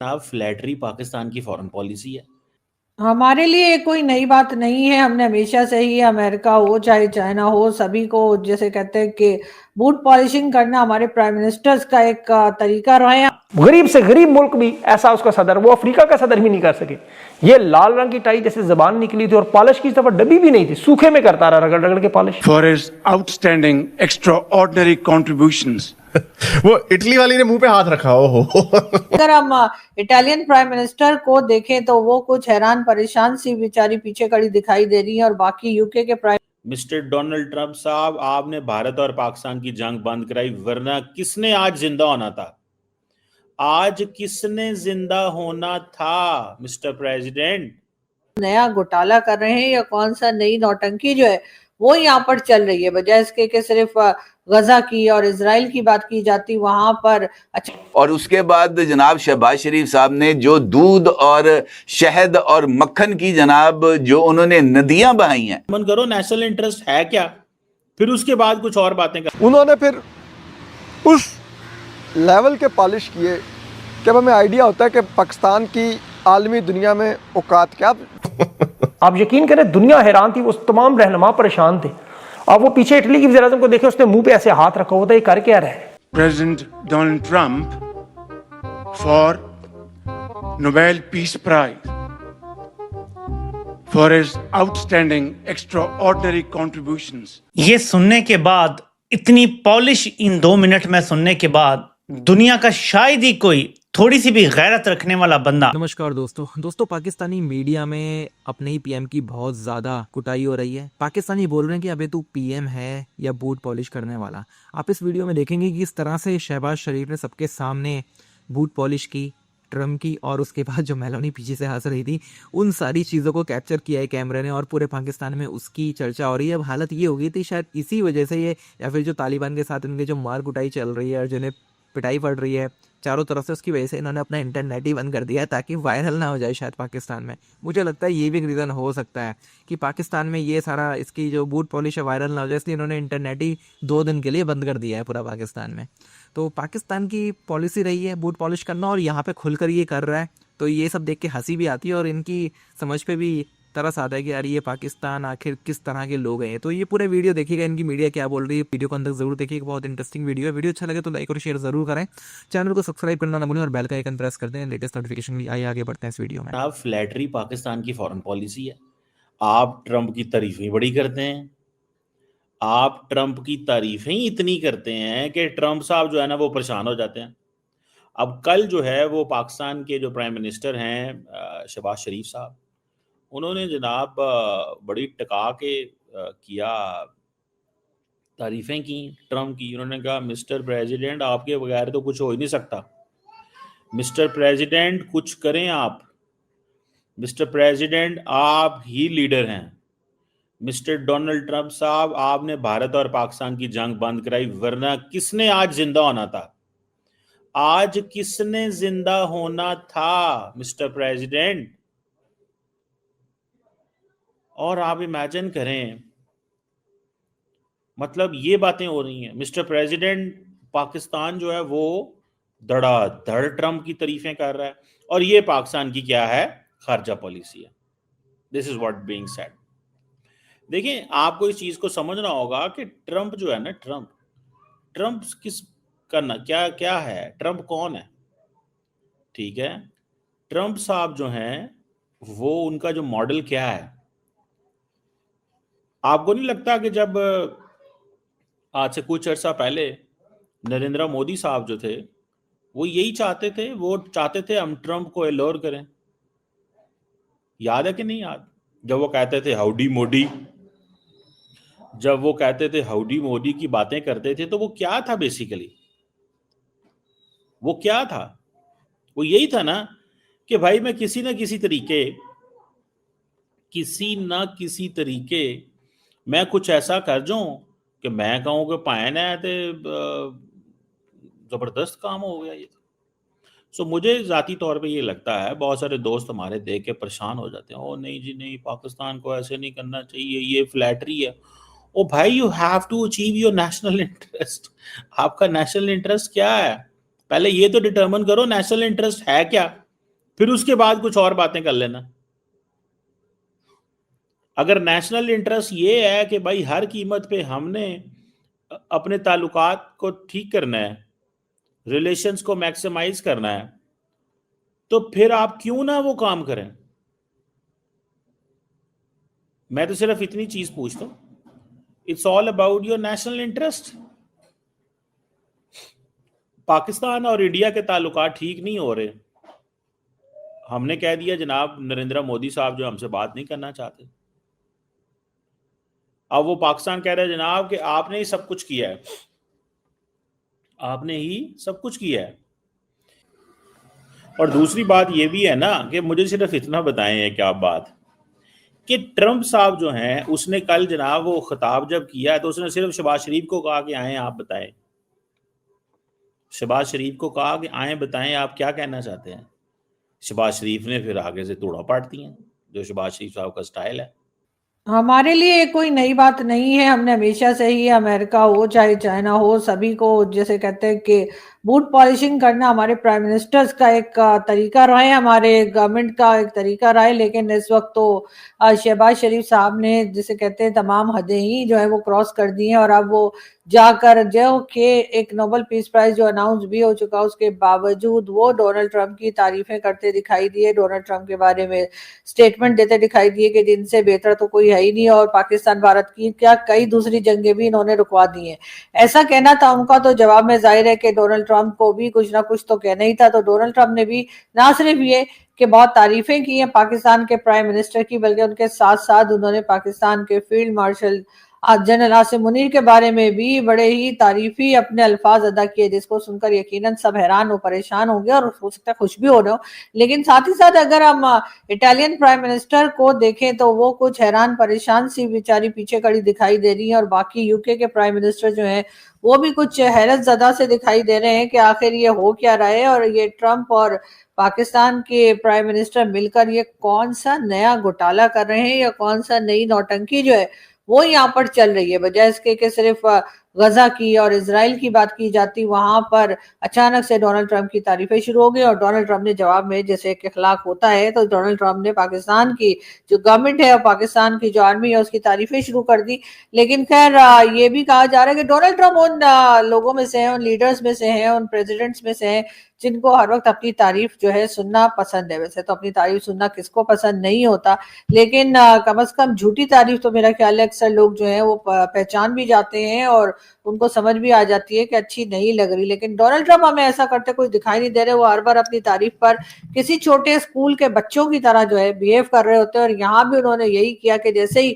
जनाब फ्लैटरी पाकिस्तान की foreign policy है। हमारे लिए ये कोई नई बात नहीं है। हमने हमेशा से ही अमेरिका हो चाहे चाइना हो, सभी को जैसे कहते हैं कि बूट पॉलिशिंग करना हमारे प्राइम मिनिस्टर्स का एक तरीका रहा है। गरीब से गरीब मुल्क भी ऐसा उसका सदर, वो अफ्रीका का सदर भी नहीं कर सके। ये लाल रंग की टाई जैसे जबान निकली थी और पॉलिश की दफा डब्बी भी नहीं थी, सूखे में करता रहा रगड़ रगड़ के polish. For his outstanding extraordinary contributions वो इटली वाली ने मुंह पे हाथ रखा हो। अगर हम इटालियन प्राइम मिनिस्टर को देखें तो वो कुछ हैरान परेशान सी बेचारी पीछे खड़ी दिखाई दे रही है, और बाकी यूके के प्राइम मिस्टर डोनाल्ड ट्रंप साहब, आपने भारत और पाकिस्तान की जंग बंद कराई, वरना किसने आज जिंदा होना था? आज किसने जिंदा होना था मिस्टर प्रेसिडेंट? नया घोटाला कर रहे हैं या कौन सा नई नौटंकी जो है वो यहाँ पर चल रही है, बजाय इसके कि सिर्फ गजा की और इजराइल की बात की जाती वहां पर। अच्छा, और उसके बाद जनाब शहबाज शरीफ साहब ने जो दूध और शहद और मक्खन की जनाब जो उन्होंने नदियां बहाई हैं, मन करो नेशनल इंटरेस्ट है क्या, फिर उसके बाद कुछ और बातें कर। उन्होंने फिर उस लेवल के पॉलिश किए कि हमें आइडिया होता है कि पाकिस्तान की आलमी दुनिया में औकात क्या। आप यकीन करें, दुनिया हैरान थी, वो तमाम रहनुमा परेशान थे। अब वो पीछे इटली की वज़ीर-ए-आज़म को देखे, उसने मुंह पे ऐसे हाथ रखा होता है, ये कर क्या रहे हैं? President Donald Trump for Nobel Peace Prize for his outstanding extraordinary contributions. ये सुनने के बाद, इतनी पॉलिश इन 2 मिनट में सुनने के बाद, दुनिया का शायद ही कोई थोड़ी सी भी गैरत रखने वाला बंदा। नमस्कार दोस्तों, पाकिस्तानी मीडिया में अपने ही पीएम की बहुत ज़्यादा कुटाई हो रही है। पाकिस्तानी बोल रहे हैं कि अबे तू पीएम है या बूट पॉलिश करने वाला। आप इस वीडियो में देखेंगे कि इस तरह से शहबाज शरीफ ने सबके सामने बूट पॉलिश की, ट्रम्प की, और उसके बाद जो मेलोनी पीछे से हंस रही थी, उन सारी चीज़ों को कैप्चर किया है कैमरे ने, और पूरे पाकिस्तान में उसकी चर्चा हो रही है। अब हालत ये हो गई थी शायद इसी वजह से ये, या फिर जो तालिबान के साथ इनके जो मार कुटाई चल रही है और जिन्हें पिटाई पड़ रही है चारों तरफ से, उसकी वजह से इन्होंने अपना इंटरनेट ही बंद कर दिया है ताकि वायरल ना हो जाए शायद पाकिस्तान में। मुझे लगता है ये भी एक रीज़न हो सकता है कि पाकिस्तान में ये सारा इसकी जो बूट पॉलिश है वायरल ना हो जाए, इसलिए इन्होंने इंटरनेट ही 2 दिन के लिए बंद कर दिया है पूरा पाकिस्तान में। तो पाकिस्तान की पॉलिसी रही है बूट पॉलिश करना, और यहाँ पर खुलकर ये कर रहा है, तो ये सब देख के हंसी भी आती है और इनकी समझ पे भी तरस आता है कि यार ये पाकिस्तान आखिर किस तरह के लोग हैं। तो ये पूरे वीडियो देखिएगा, इनकी मीडिया क्या बोल रही है, वीडियो को अंदर जरूर देखिएगा, बहुत इंटरेस्टिंग वीडियो है। वीडियो अच्छा लगे तो लाइक और शेयर जरूर करें, चैनल को सब्सक्राइब करना ना भूलें और बेल का आइकन प्रेस कर दें लेटेस्ट नोटिफिकेशन के लिए। आइए आगे बढ़ते हैं इस वीडियो में। आप फ्लैटरी पाकिस्तान की फॉरेन पॉलिसी है। आप ट्रंप की तारीफें बड़ी करते हैं, आप ट्रंप की तारीफें ही इतनी करते हैं कि ट्रंप साहब जो है ना वो परेशान हो जाते हैं। अब कल जो है वो पाकिस्तान के जो प्राइम मिनिस्टर हैं शहबाज शरीफ साहब, उन्होंने जनाब बड़ी टका के किया, तारीफें की ट्रंप की। उन्होंने कहा मिस्टर प्रेसिडेंट आपके बगैर तो कुछ हो ही नहीं सकता, मिस्टर प्रेसिडेंट कुछ करें आप, मिस्टर प्रेसिडेंट आप ही लीडर हैं, मिस्टर डोनाल्ड ट्रंप साहब आपने भारत और पाकिस्तान की जंग बंद कराई, वरना किसने आज जिंदा होना था? आज किसने जिंदा होना था मिस्टर प्रेसिडेंट? और आप इमेजिन करें, मतलब ये बातें हो रही हैं। मिस्टर प्रेसिडेंट पाकिस्तान जो है वो धड़ाधड़ ट्रंप की तारीफें कर रहा है, और ये पाकिस्तान की क्या है, खारजा पॉलिसी है। This is what being said. देखिए, आपको इस चीज को समझना होगा कि ट्रंप जो है ना, ट्रंप किस करना क्या क्या है, ट्रंप कौन है? ठीक है, ट्रंप साहब जो हैं वो, उनका जो मॉडल क्या है? आपको नहीं लगता कि जब आज से कुछ अर्सा पहले नरेंद्र मोदी साहब जो थे वो यही चाहते थे, वो चाहते थे हम ट्रंप को एलोर करें? याद है कि नहीं याद? जब वो कहते थे हाउडी मोदी, जब वो कहते थे हाउडी मोदी की बातें करते थे, तो वो क्या था बेसिकली? वो क्या था? वो यही था ना कि भाई मैं किसी ना किसी तरीके मैं कुछ ऐसा कर जाऊं कि मैं कहूं कि पायन है तो जबरदस्त काम हो गया ये। सो मुझे जाती तौर पे ये लगता है, बहुत सारे दोस्त हमारे देख के परेशान हो जाते हैं, ओ नहीं जी नहीं, पाकिस्तान को ऐसे नहीं करना चाहिए, ये फ्लैटरी है। ओ भाई, you have to achieve your national interest. आपका नेशनल इंटरेस्ट क्या है? पहले ये तो डिटरमिन करो नेशनल इंटरेस्ट है क्या। پھر اس کے بعد کچھ اور باتیں کر لینا. اگر نیشنل انٹرسٹ یہ ہے کہ بھائی ہر قیمت پہ ہم نے اپنے تعلقات کو ٹھیک کرنا ہے, ریلیشنز کو میکسیمائز کرنا ہے, تو پھر آپ کیوں نہ وہ کام کریں. میں تو صرف اتنی چیز پوچھتا ہوں, it's all about your national interest. Pakistan اور انڈیا کے تعلقات ٹھیک نہیں ہو رہے, ہم نے کہہ دیا جناب نریندر مودی صاحب جو ہم سے بات نہیں کرنا چاہتے. اب وہ پاکستان کہہ رہا ہے جناب کہ آپ نے ہی سب کچھ کیا ہے, آپ نے ہی سب کچھ کیا ہے. اور دوسری بات یہ بھی ہے نا کہ مجھے صرف اتنا بتائیں ایک آپ بات کہ ٹرمپ صاحب جو ہیں, اس نے کل جناب وہ خطاب جب کیا تو اس نے صرف شہباز شریف کو کہا کہ آئیں آپ بتائیں. شہباز شریف کو کہا کہ آئیں بتائیں آپ کیا کہنا چاہتے ہیں. شہباز شریف نے پھر آگے سے توڑا پاٹتی ہیں, جو شہباز شریف صاحب کا سٹائل ہے. ہمارے لیے کوئی نئی بات نہیں ہے, ہم نے ہمیشہ سے ہی امریکہ ہو چاہے چائنا ہو سبھی کو جیسے کہتے ہیں کہ بوٹ پالشنگ کرنا ہمارے پرائم منسٹرز کا ایک طریقہ رہا ہے, ہمارے گورنمنٹ کا ایک طریقہ رہا ہے. لیکن اس وقت تو شہباز شریف صاحب نے جسے کہتے ہیں تمام حدیں ہی جو ہے وہ کراس کر دی ہیں, اور اب وہ جا کر جو کہ ایک نوبل پیس پرائز جو اناؤنس بھی ہو چکا, اس کے باوجود وہ ڈونلڈ ٹرمپ کی تعریفیں کرتے دکھائی دیے, ڈونلڈ ٹرمپ کے بارے میں سٹیٹمنٹ دیتے دکھائی دیے کہ جن سے بہتر تو کوئی ہے ہی نہیں, اور پاکستان بھارت کی کیا کئی دوسری جنگیں بھی انہوں نے رکوا دی ہیں. ایسا کہنا تھا ان کا, تو جواب میں ظاہر ہے کہ ڈونلڈ ٹرمپ کو بھی کچھ نہ کچھ تو کہنا ہی تھا. تو ڈونلڈ ٹرمپ نے بھی نہ صرف یہ کہ بہت تعریفیں کی ہیں پاکستان کے پرائم منسٹر کی, بلکہ ان کے ساتھ ساتھ انہوں نے پاکستان کے field marshal general Asim Munir کے بارے میں بھی بڑے ہی تعریفی اپنے الفاظ ادا کیے, جس کو سن کر یقیناً سب حیران و پریشان ہوں گے, اور ہو سکتا ہے خوش بھی ہو رہے ہو. لیکن ساتھ ہی ساتھ اگر ہم اٹالین پرائم منسٹر کو دیکھیں تو وہ کچھ حیران پریشان سی بیچاری پیچھے کھڑی دکھائی دے رہی ہیں, اور باقی یو کے پرائم منسٹر جو ہیں وہ بھی کچھ حیرت زدہ سے دکھائی دے رہے ہیں کہ آخر یہ ہو کیا رہا ہے, اور یہ ٹرمپ اور پاکستان کے پرائم منسٹر مل کر یہ کون سا نیا گھوٹالا کر رہے ہیں, یا کون سا نئی نوٹنکی جو ہے وہ یہاں پر چل رہی ہے. بجائے اس کے کہ صرف غزہ کی اور اسرائیل کی بات کی جاتی, وہاں پر اچانک سے ڈونلڈ ٹرمپ کی تعریفیں شروع ہو گئی, اور ڈونلڈ ٹرمپ نے جواب میں جیسے ایک اخلاق ہوتا ہے تو ڈونلڈ ٹرمپ نے پاکستان کی جو گورنمنٹ ہے اور پاکستان کی جو آرمی ہے اس کی تعریفیں شروع کر دی. لیکن خیر یہ بھی کہا جا رہا ہے کہ ڈونلڈ ٹرمپ ان لوگوں میں سے ہیں, ان لیڈرز میں سے ہیں, ان پریزیڈنٹس میں سے ہیں جن کو ہر وقت اپنی تعریف جو ہے سننا پسند ہے. ویسے تو اپنی تعریف سننا کس کو پسند نہیں ہوتا, لیکن کم از کم جھوٹی تعریف تو میرا خیال ہے اکثر لوگ جو ہیں وہ پہچان بھی جاتے ہیں, اور ان کو سمجھ بھی آ جاتی ہے کہ اچھی نہیں لگ رہی. لیکن ڈونلڈ ٹرمپ ہمیں ایسا کرتے کوئی دکھائی نہیں دے رہے, وہ ہر بار اپنی تعریف پر کسی چھوٹے اسکول کے بچوں کی طرح جو ہے بیہیو کر رہے ہوتے ہیں. اور یہاں بھی انہوں نے یہی کیا کہ جیسے ہی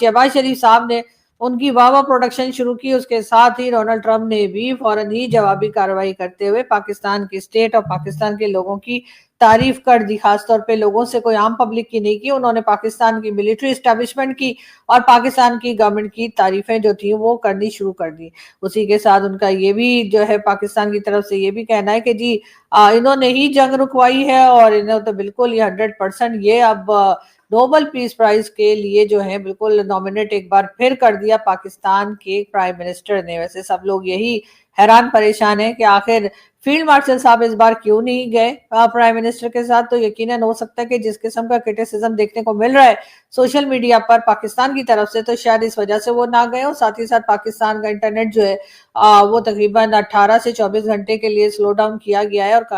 شہباز شریف صاحب نے ان کی واہ پروڈکشن شروع کی, اس کے ساتھ ہی ڈونلڈ ٹرمپ نے بھی فوراً ہی جوابی کارروائی کرتے ہوئے پاکستان کی اسٹیٹ اور پاکستان کے لوگوں کی تعریف کر دی. خاص طور پہ لوگوں سے, کوئی عام پبلک کی نہیں کی, انہوں نے پاکستان کی ملٹری اسٹیبلشمنٹ کی اور پاکستان کی گورنمنٹ کی تعریفیں جو تھیں وہ کرنی شروع کر دی. اسی کے ساتھ ان کا یہ بھی جو ہے پاکستان کی طرف سے یہ بھی کہنا ہے کہ جی انہوں نے ہی جنگ رکوائی ہے, اور انہوں تو بالکل یہ 100% یہ اب نوبل پیس پرائز کے لیے جو ہے بالکل نامنیٹ ایک بار پھر کر دیا پاکستان کے پرائم منسٹر نے. ویسے سب لوگ یہی حیران پریشان ہیں کہ آخر فیلڈ مارشل صاحب اس بار کیوں نہیں گئے پرائم منسٹر کے ساتھ. تو یقیناً ہو سکتا ہے کہ جس قسم کا کرٹیسزم دیکھنے کو مل رہا ہے سوشل میڈیا پر پاکستان کی طرف سے, تو شاید اس وجہ سے وہ نہ گئے ہوں. ساتھ ہی ساتھ پاکستان کا انٹرنیٹ جو ہے وہ تقریباً 18 سے 24 گھنٹے کے لیے سلو ڈاؤن کیا گیا ہے, اور